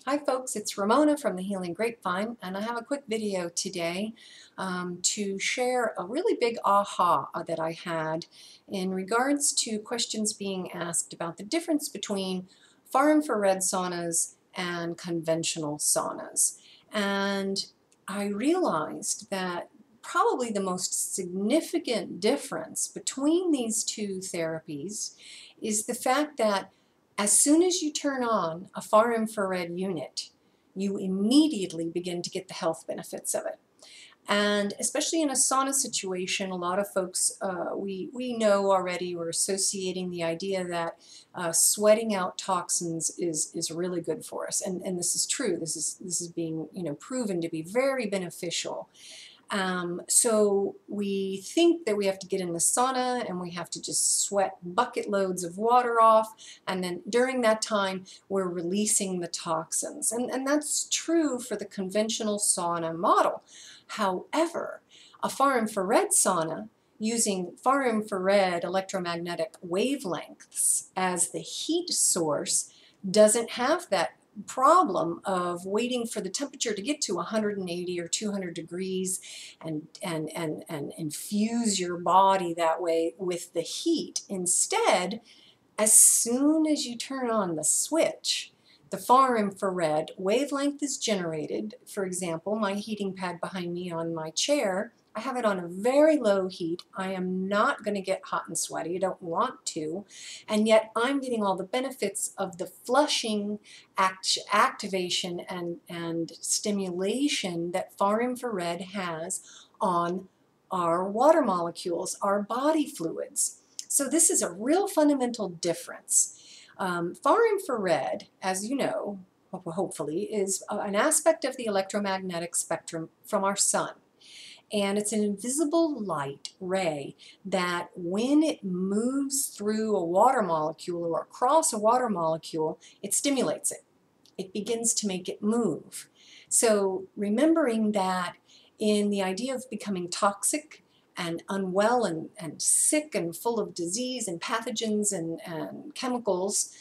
Hi folks, it's Ramona from the Healing Grapevine, and I have a quick video today to share a really big aha that I had in regards to questions being asked about the difference between far infrared saunas and conventional saunas. And I realized that probably the most significant difference between these two therapies is the fact that as soon as you turn on a far infrared unit, you immediately begin to get the health benefits of it. And especially in a sauna situation, a lot of folks, we know already, we're associating the idea that sweating out toxins is really good for us. And this is true. This is being proven to be very beneficial. So we think that we have to get in the sauna and we have to just sweat bucket loads of water off, and then during that time we're releasing the toxins. And that's true for the conventional sauna model. However, a far infrared sauna using far infrared electromagnetic wavelengths as the heat source doesn't have that problem of waiting for the temperature to get to 180 or 200 degrees and infuse your body that way with the heat. Instead, as soon as you turn on the switch, the far infrared wavelength is generated. For example, my heating pad behind me on my chair, I have it on a very low heat. I am not going to get hot and sweaty. I don't want to. And yet I'm getting all the benefits of the flushing activation and stimulation that far infrared has on our water molecules, our body fluids. So this is a real fundamental difference. Far infrared, as you know, hopefully, is an aspect of the electromagnetic spectrum from our sun. And it's an invisible light ray that when it moves through a water molecule or across a water molecule, it stimulates it. It begins to make it move. So remembering that in the idea of becoming toxic and unwell and sick and full of disease and pathogens and chemicals,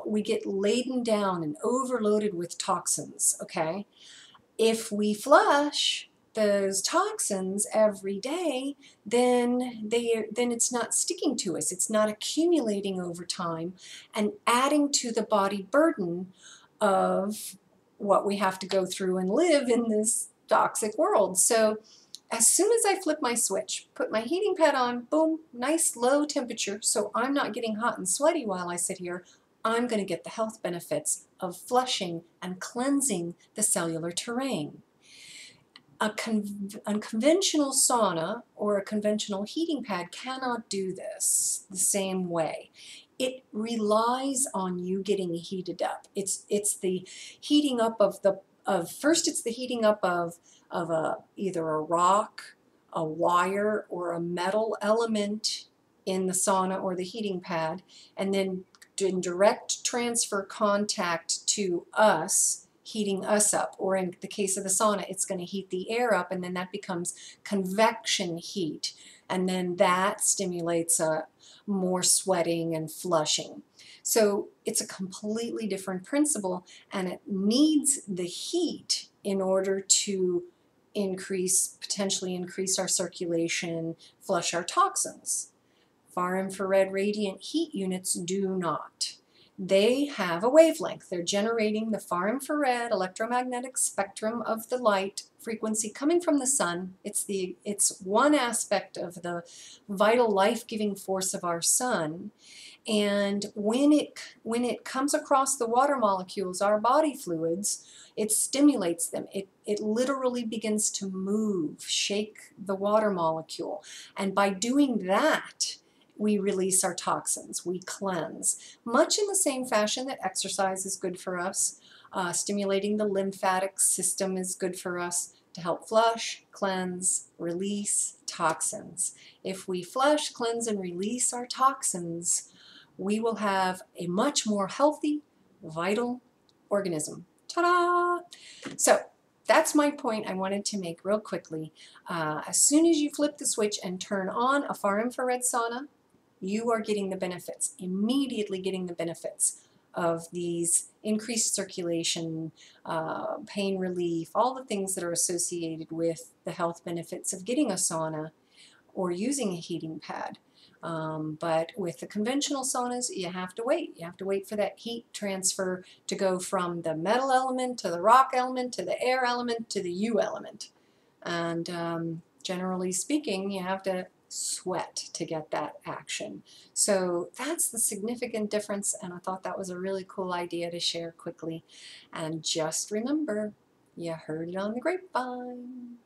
we get laden down and overloaded with toxins, okay? If we flush those toxins every day, then it's not sticking to us. It's not accumulating over time and adding to the body burden of what we have to go through and live in this toxic world. So as soon as I flip my switch, put my heating pad on, boom, nice low temperature, so I'm not getting hot and sweaty while I sit here, I'm going to get the health benefits of flushing and cleansing the cellular terrain. A conventional sauna or a conventional heating pad cannot do this the same way. It relies on you getting heated up. It's the heating up of first it's the heating up of either a rock, a wire, or a metal element in the sauna or the heating pad, and then in direct transfer contact to us, heating us up, or in the case of the sauna, it's going to heat the air up, and then that becomes convection heat, and then that stimulates more sweating and flushing. So it's a completely different principle, and it needs the heat in order to potentially increase our circulation, flush our toxins. Far infrared radiant heat units do not. They have a wavelength. They're generating the far infrared electromagnetic spectrum of the light frequency coming from the sun. It's one aspect of the vital life-giving force of our sun. And when it comes across the water molecules, our body fluids, it stimulates them. It literally begins to move, shake the water molecule. And by doing that, we release our toxins, we cleanse. Much in the same fashion that exercise is good for us, stimulating the lymphatic system is good for us to help flush, cleanse, release toxins. If we flush, cleanse, and release our toxins, we will have a much more healthy, vital organism. Ta-da! So that's my point I wanted to make real quickly. As soon as you flip the switch and turn on a far infrared sauna, you are getting the benefits, immediately getting the benefits of these increased circulation, pain relief, all the things that are associated with the health benefits of getting a sauna or using a heating pad. But with the conventional saunas, you have to wait. You have to wait for that heat transfer to go from the metal element to the rock element to the air element to the U element. And generally speaking, you have to sweat to get that action. So that's the significant difference, and I thought that was a really cool idea to share quickly. And just remember, you heard it on the grapevine.